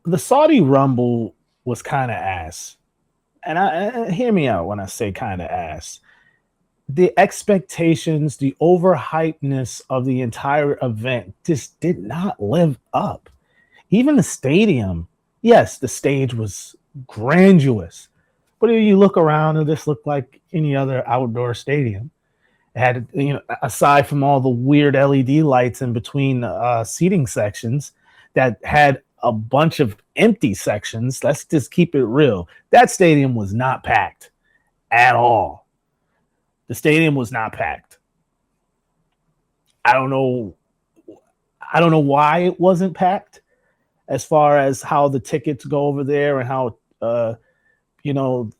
The Saudi Rumble was kind of ass. And hear me out when I say kind of ass. The expectations, the overhypeness of the entire event just did not live up. Even the stadium, yes, the stage was grandiose, but if you look around, it just looked like any other outdoor stadium. It had, aside from all the weird LED lights in between seating sections that had a bunch of empty sections. Let's just keep it real. That stadium was not packed at all. The stadium was not packed. I don't know. I don't know why it wasn't packed. As far as how the tickets go over there and how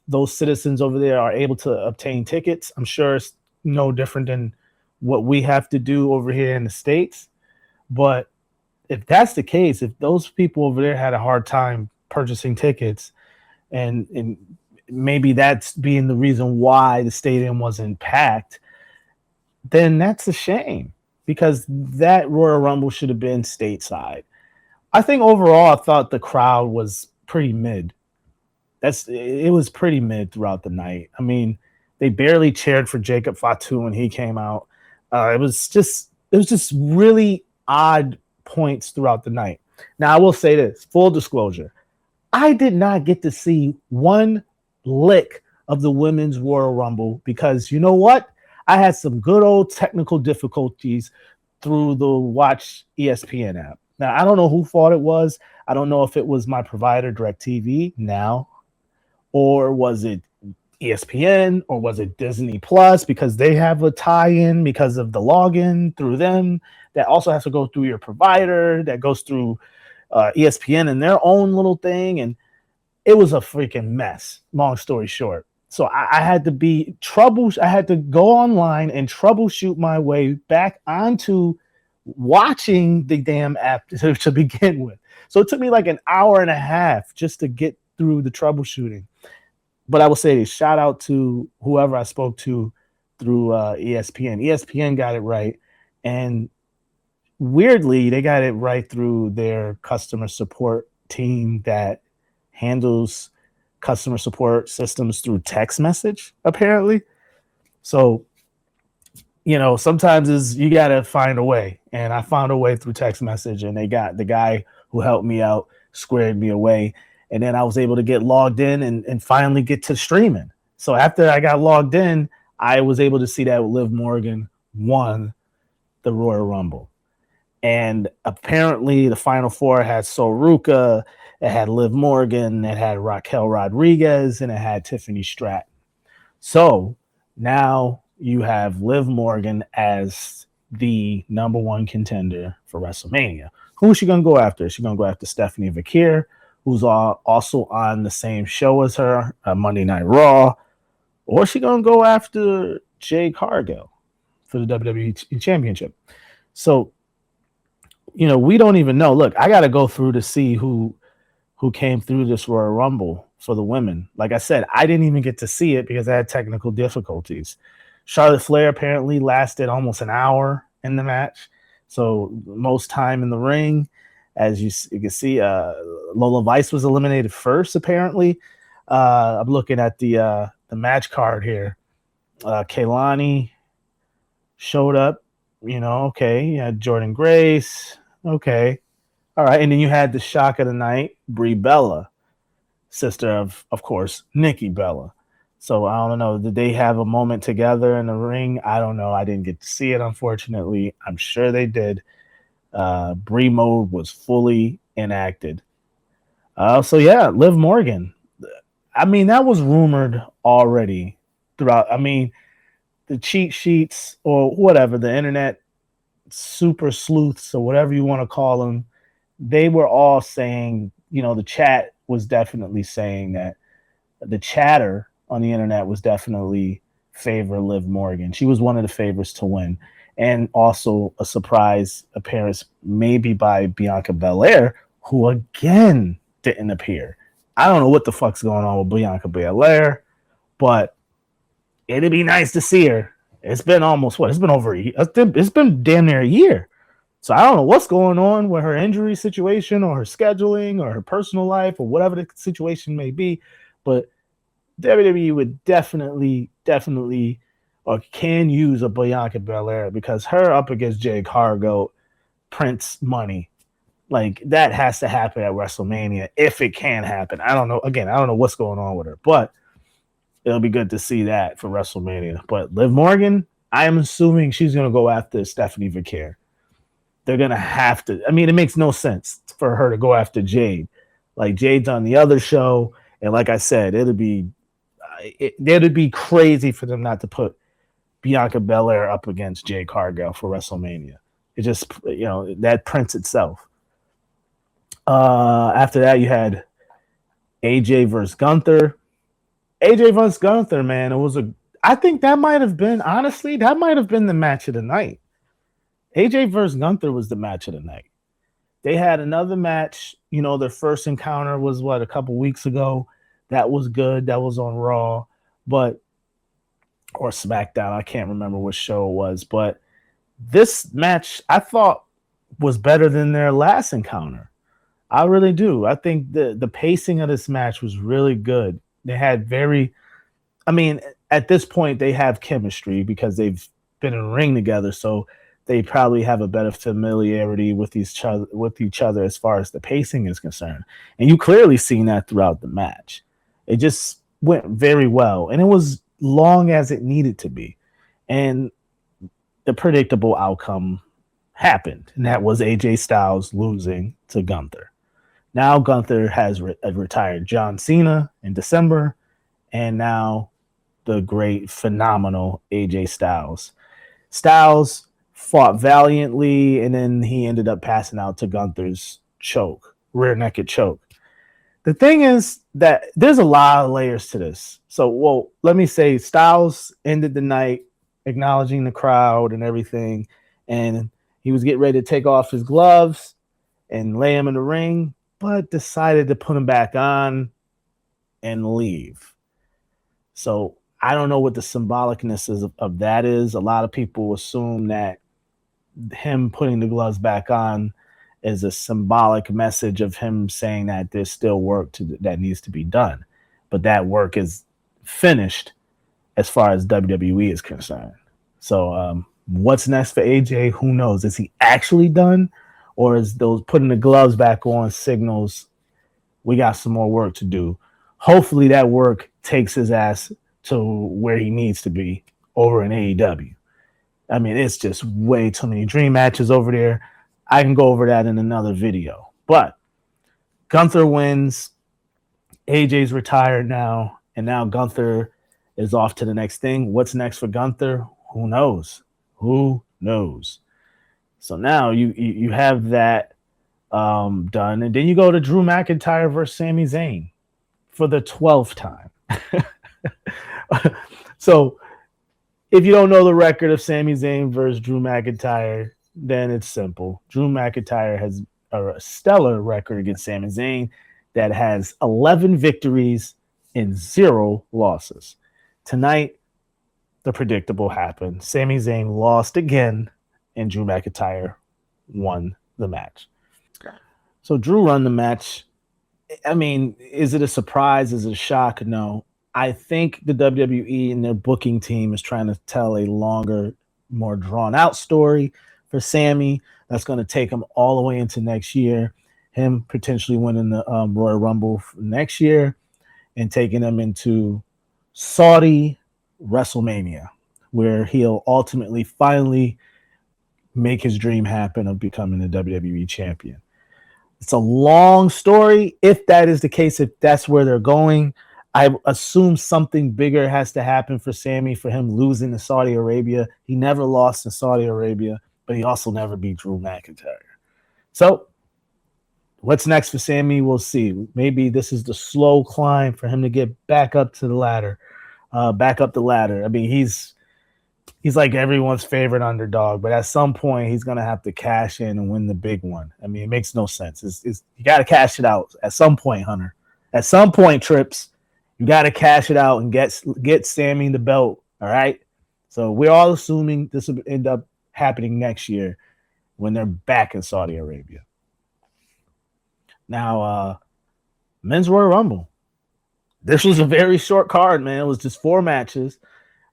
those citizens over there are able to obtain tickets, I'm sure it's no different than what we have to do over here in the States. But if that's the case, if those people over there had a hard time purchasing tickets, and maybe that's being the reason why the stadium wasn't packed, then that's a shame because that Royal Rumble should have been stateside. I think overall, I thought the crowd was pretty mid. It was pretty mid throughout the night. I mean, they barely cheered for Jacob Fatu when he came out. It was just really odd points throughout the night. Now I will say this, full disclosure, I did not get to see one lick of the women's Royal Rumble because you know what? I had some good old technical difficulties through the Watch ESPN app. Now I don't know who fault it was. I don't know if it was my provider DirecTV now, or was it ESPN, or was it Disney Plus because they have a tie-in because of the login through them that also has to go through your provider that goes through ESPN and their own little thing, and it was a freaking mess. Long story short, so I had to I had to go online and troubleshoot my way back onto watching the damn app to begin with. So it took me like an hour and a half just to get through the troubleshooting. But I will say this, shout out to whoever I spoke to through ESPN. ESPN got it right. And weirdly, they got it right through their customer support team that handles customer support systems through text message, apparently. So, sometimes you got to find a way. And I found a way through text message, and they got the guy who helped me out, squared me away. And then I was able to get logged in and finally get to streaming. So after I got logged in, I was able to see that Liv Morgan won the Royal Rumble. And apparently the Final Four had Soruka, it had Liv Morgan, it had Raquel Rodriguez, and it had Tiffany Stratton. So now you have Liv Morgan as the number one contender for WrestleMania. Who is she going to go after? Is she going to go after Stephanie Vakir, who's also on the same show as her, Monday Night Raw, or is she going to go after Jade Cargill for the WWE Championship? So, we don't even know. Look, I got to go through to see who came through this Royal Rumble for the women. Like I said, I didn't even get to see it because I had technical difficulties. Charlotte Flair apparently lasted almost an hour in the match, so most time in the ring. As you can see, Lola Vice was eliminated first, apparently. I'm looking at the match card here. Kaylani showed up, okay. You had Jordan Grace, okay. All right, and then you had the shock of the night, Brie Bella, sister of course, Nikki Bella. So I don't know, did they have a moment together in the ring? I don't know. I didn't get to see it, unfortunately. I'm sure they did. Brie mode was fully enacted. So yeah, Liv Morgan. I mean, that was rumored already throughout. I mean, the cheat sheets or whatever, the internet super sleuths or whatever you want to call them, they were all saying, the chat was definitely saying that the chatter on the internet was definitely favor Liv Morgan. She was one of the favorites to win. And also a surprise appearance maybe by Bianca Belair, who again didn't appear. I don't know what the fuck's going on with Bianca Belair, but it'd be nice to see her. It's been almost It's been over a year. It's been damn near a year So I don't know what's going on with her injury situation or her scheduling or her personal life or whatever the situation may be, but WWE would definitely, or can use a Bianca Belair because her up against Jade Cargill prints money. Like that has to happen at WrestleMania if it can happen. I don't know. Again, I don't know what's going on with her, but it'll be good to see that for WrestleMania. But Liv Morgan, I am assuming she's going to go after Stephanie Vicaire. They're going to have to. I mean, it makes no sense for her to go after Jade. Like Jade's on the other show, and like I said, it'd be crazy for them not to put Bianca Belair up against Jade Cargill for WrestleMania. It just, that prints itself. After that, you had AJ versus Gunther. AJ versus Gunther, man, I think that might have been the match of the night. AJ versus Gunther was the match of the night. They had another match, their first encounter was a couple weeks ago. That was good. That was on Raw, or SmackDown. I can't remember what show it was, but this match I thought was better than their last encounter. I really do. I think the pacing of this match was really good. They had at this point they have chemistry because they've been in a ring together, so they probably have a better familiarity with each other as far as the pacing is concerned. And you clearly seen that throughout the match. It just went very well, and it was long as it needed to be. And the predictable outcome happened, and that was AJ Styles losing to Gunther. Now Gunther has retired John Cena in December, and now the great, phenomenal AJ Styles. Styles fought valiantly, and then he ended up passing out to Gunther's rear naked choke. The thing is that there's a lot of layers to this. So, let me say Styles ended the night acknowledging the crowd and everything, and he was getting ready to take off his gloves and lay him in the ring, but decided to put him back on and leave. So I don't know what the symbolicness of that is. A lot of people assume that him putting the gloves back on is a symbolic message of him saying that there's still work that needs to be done. But that work is finished as far as WWE is concerned. So what's next for AJ? Who knows? Is he actually done? Or is those putting the gloves back on signals we got some more work to do? Hopefully that work takes his ass to where he needs to be over in AEW. I mean, it's just way too many dream matches over there. I can go over that in another video. But Gunther wins. AJ's retired now, and now Gunther is off to the next thing. What's next for Gunther? Who knows? Who knows? So now you have that done, and then you go to Drew McIntyre versus Sami Zayn for the 12th time. So if you don't know the record of Sami Zayn versus Drew McIntyre, then it's simple. Drew McIntyre has a stellar record against Sami Zayn that has 11 victories and 0 losses. Tonight, the predictable happened. Sami Zayn lost again, and Drew McIntyre won the match. So Drew won the match. I mean, is it a surprise? Is it a shock? No. I think the WWE and their booking team is trying to tell a longer, more drawn-out story for Sami that's going to take him all the way into next year, him potentially winning the Royal Rumble next year and taking him into Saudi WrestleMania, where he'll ultimately finally make his dream happen of becoming the WWE champion. It's a long story. If that is the case, if that's where they're going, I assume something bigger has to happen for Sami for him losing to Saudi Arabia. He never lost in Saudi Arabia, but he also never beat Drew McIntyre. So what's next for Sami? We'll see. Maybe this is the slow climb for him to get back up to the ladder, back up the ladder. I mean, he's like everyone's favorite underdog, but at some point he's going to have to cash in and win the big one. I mean, it makes no sense. You got to cash it out at some point, Hunter. At some point, Trips, you got to cash it out and get Sami the belt, all right? So we're all assuming this will end up happening next year. when they're back in Saudi Arabia. Now, men's Royal Rumble. This was a very short card, man. It was just 4 matches.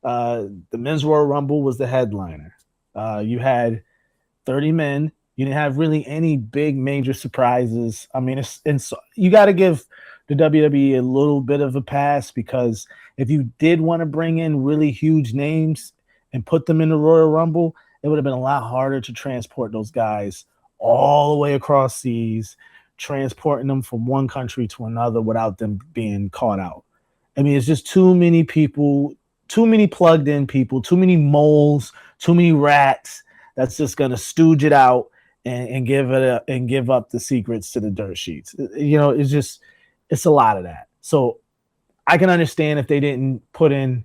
The men's Royal Rumble was the headliner. You had 30 men. You didn't have really any big major surprises. I mean, you got to give the WWE a little bit of a pass, because if you did want to bring in really huge names and put them in the Royal Rumble, it would have been a lot harder to transport those guys all the way across seas, transporting them from one country to another without them being caught out. I mean, it's just too many people, too many plugged in people, too many moles, too many rats that's just going to stooge it out and give up the secrets to the dirt sheets. It's a lot of that. So I can understand if they didn't put in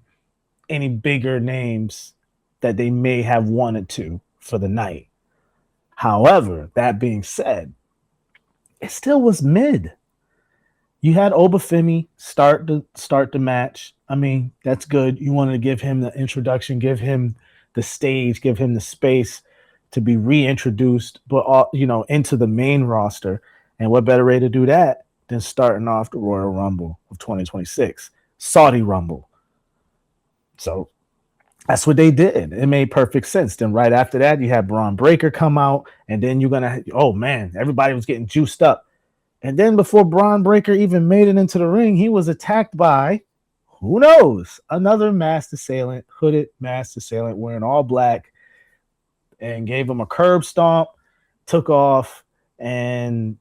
any bigger names that they may have wanted to for the night. However, that being said, it still was mid. You had Obafemi start the match. I mean, that's good. You wanted to give him the introduction, give him the stage, give him the space to be reintroduced, but into the main roster. And what better way to do that than starting off the Royal Rumble of 2026, Saudi Rumble. So that's what they did. It made perfect sense. Then right after that, you had Braun Breaker come out, and then everybody was getting juiced up. And then before Braun Breaker even made it into the ring, he was attacked by, who knows, another masked assailant, hooded masked assailant wearing all black, and gave him a curb stomp, took off, and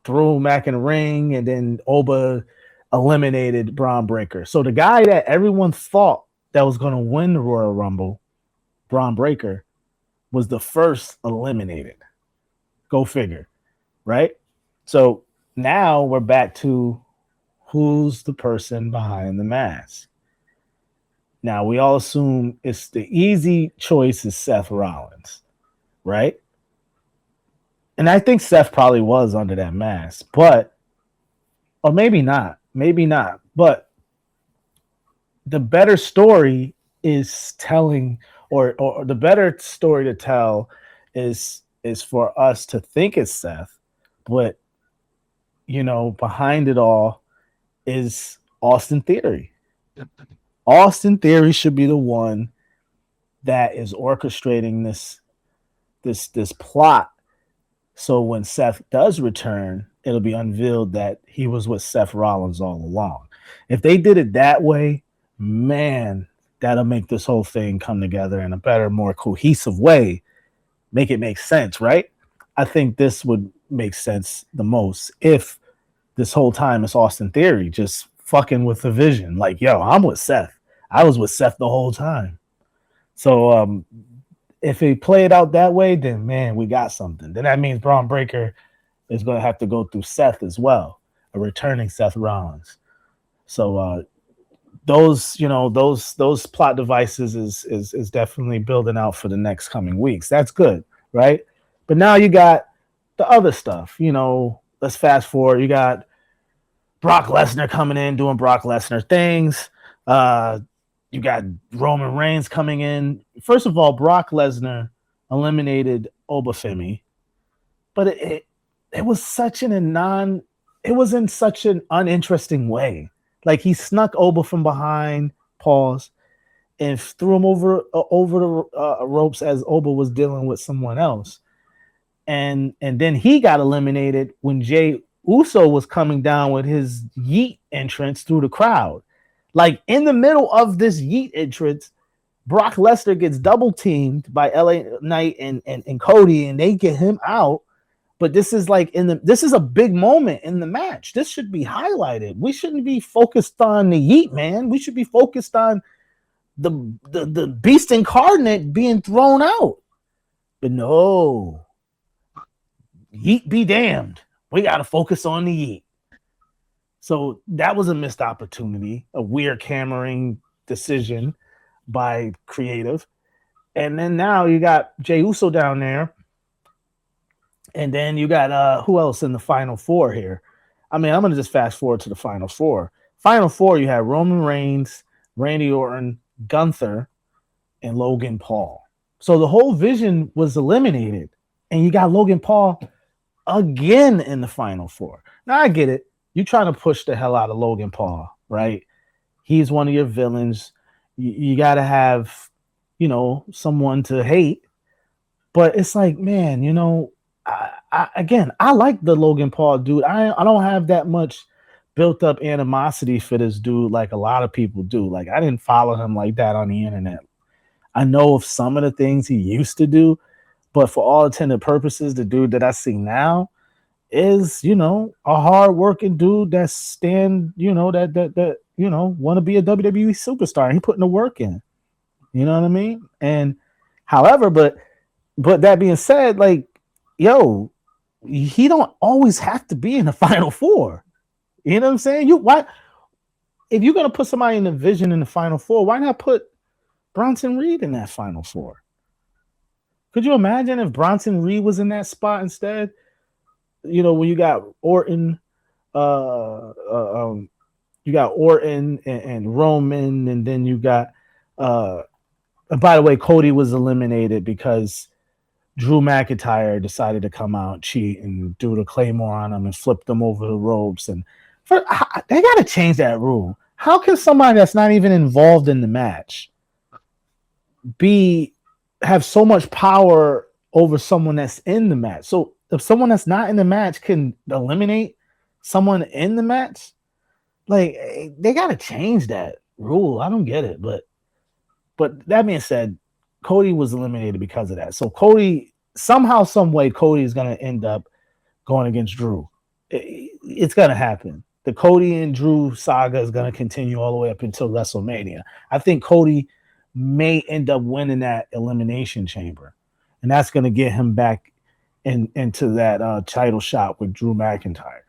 threw him back in the ring. And then Oba eliminated Braun Breaker. So the guy that everyone thought that was going to win the Royal Rumble, Braun Breaker, was the first eliminated. Go figure, right? So now we're back to who's the person behind the mask. Now, we all assume it's the easy choice is Seth Rollins, right? And I think Seth probably was under that mask, or maybe not. But the better story is telling, or the better story to tell is for us to think it's Seth, but behind it all is Austin Theory. Austin Theory should be the one that is orchestrating this plot. So when Seth does return, it'll be unveiled that he was with Seth Rollins all along. If they did it that way, man, that'll make this whole thing come together in a better, more cohesive way. Make it make sense, right? I think this would make sense the most if this whole time it's Austin Theory just fucking with the vision. Like, yo, I'm with Seth. I was with Seth the whole time. So if they play it out that way, then, man, we got something. Then that means Braun Breaker is going to have to go through Seth as well, a returning Seth Rollins. So those plot devices is definitely building out for the next coming weeks. That's good, right? But now you got the other stuff. Let's fast forward. You got Brock Lesnar coming in, doing Brock Lesnar things. You got Roman Reigns coming in. First of all, Brock Lesnar eliminated Obafemi, but it was it was in such an uninteresting way. Like, he snuck Oba from behind, pause, and threw him over the ropes as Oba was dealing with someone else. And then he got eliminated when Jey Uso was coming down with his yeet entrance through the crowd. Like, in the middle of this yeet entrance, Brock Lesnar gets double teamed by LA Knight and Cody, and they get him out. But this is this is a big moment in the match. This should be highlighted. We shouldn't be focused on the yeet, man. We should be focused on the beast incarnate being thrown out. But no, yeet be damned. We got to focus on the yeet. So that was a missed opportunity, a weird cameras decision by creative. And then now you got Jey Uso down there. And then you got who else in the Final Four here? I mean, I'm going to just fast forward to the Final Four. Final Four, you had Roman Reigns, Randy Orton, Gunther, and Logan Paul. So the whole vision was eliminated and you got Logan Paul again in the Final Four. Now I get it. You're trying to push the hell out of Logan Paul, right? He's one of your villains. You got to have, someone to hate. But it's like, man, I like the Logan Paul dude. I don't have that much built up animosity for this dude like a lot of people do. Like, I didn't follow him like that on the internet. I know of some of the things he used to do, but for all intended purposes, the dude that I see now is, a hard-working dude that want to be a WWE superstar. And he putting the work in. You know what I mean? And however, but that being said, like, yo, he don't always have to be in the Final Four. You know what I'm saying? Why, if you're gonna put somebody in the Vision in the Final Four, why not put Bronson Reed in that Final Four? Could you imagine if Bronson Reed was in that spot instead? When you got Orton, you got Orton and Roman, and then you got. And by the way, Cody was eliminated because Drew McIntyre decided to come out, cheat, and do the Claymore on him and flip them over the ropes. And they got to change that rule. How can somebody that's not even involved in the match have so much power over someone that's in the match? So if someone that's not in the match can eliminate someone in the match, like, they got to change that rule. I don't get it, but that being said, Cody was eliminated because of that. So Cody, somehow, some way, Cody is going to end up going against Drew. It's going to happen. The Cody and Drew saga is going to continue all the way up until WrestleMania. I think Cody may end up winning that Elimination Chamber, and that's going to get him back into that title shot with Drew McIntyre.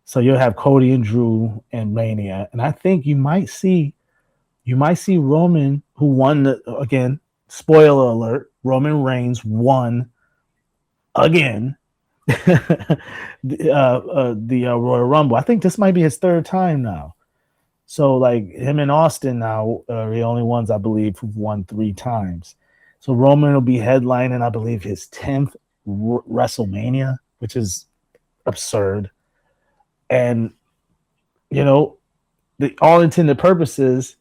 So you'll have Cody and Drew and Mania, and I think you might see Roman, who won again. Spoiler alert: Roman Reigns won again the Royal Rumble. I think this might be his third time now. So, like, him and Austin now are the only ones, I believe, who've won 3 times. So Roman will be headlining, I believe, his 10th WrestleMania, which is absurd. And, the all intended purposes,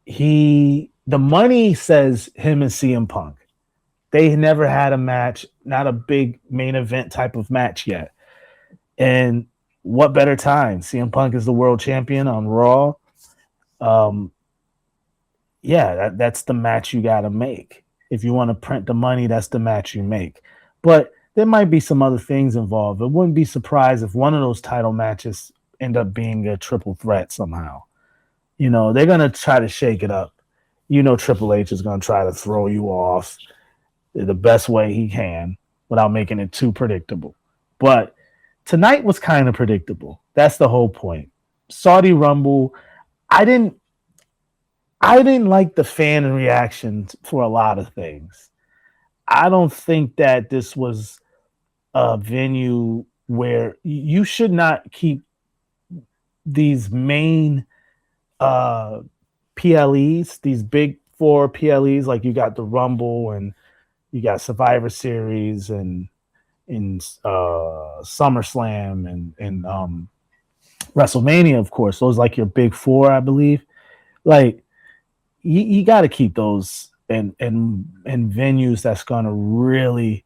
the money says him and CM Punk. They never had a match, not a big main event type of match yet. And what better time? CM Punk is the world champion on Raw. That's the match you got to make. If you want to print the money, that's the match you make. But there might be some other things involved. It wouldn't be surprised if one of those title matches end up being a triple threat somehow. They're going to try to shake it up. Triple H is going to try to throw you off the best way he can without making it too predictable. But tonight was kind of predictable. That's the whole point. Saudi Rumble, I didn't like the fan reactions for a lot of things. I don't think that this was a venue where you should not keep these main PLEs, these big 4 PLEs, like you got the Rumble and you got Survivor Series and SummerSlam and WrestleMania, of course. Those like your big 4, I believe. Like, you got to keep those in venues that's going to really,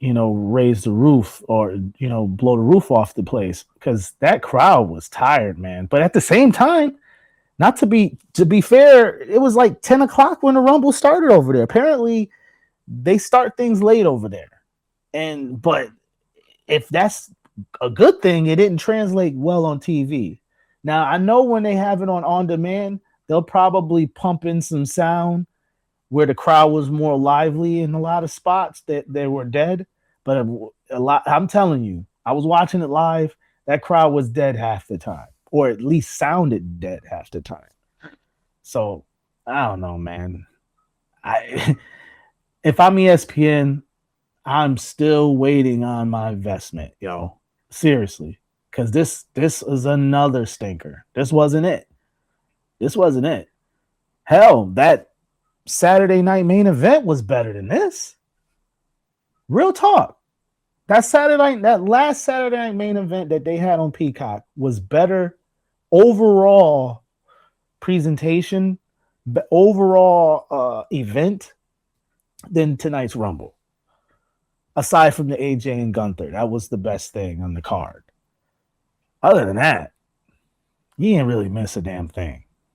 raise the roof or, blow the roof off the place, because that crowd was tired, man. But at the same time, not to be fair, it was like 10 o'clock when the Rumble started over there. Apparently, they start things late over there. But if that's a good thing, it didn't translate well on TV. Now, I know when they have it on demand, they'll probably pump in some sound where the crowd was more lively in a lot of spots that they were dead. But I'm telling you, I was watching it live. That crowd was dead half the time, or at least sounded dead half the time. So I don't know, man. If I'm ESPN, I'm still waiting on my investment, yo. Seriously, because this is another stinker. This wasn't it. Hell, that Saturday night main event was better than this. Real talk. That last Saturday night main event that they had on Peacock was better overall presentation, overall event than tonight's Rumble. Aside from the AJ and Gunther, that was the best thing on the card. Other than that, you didn't really miss a damn thing.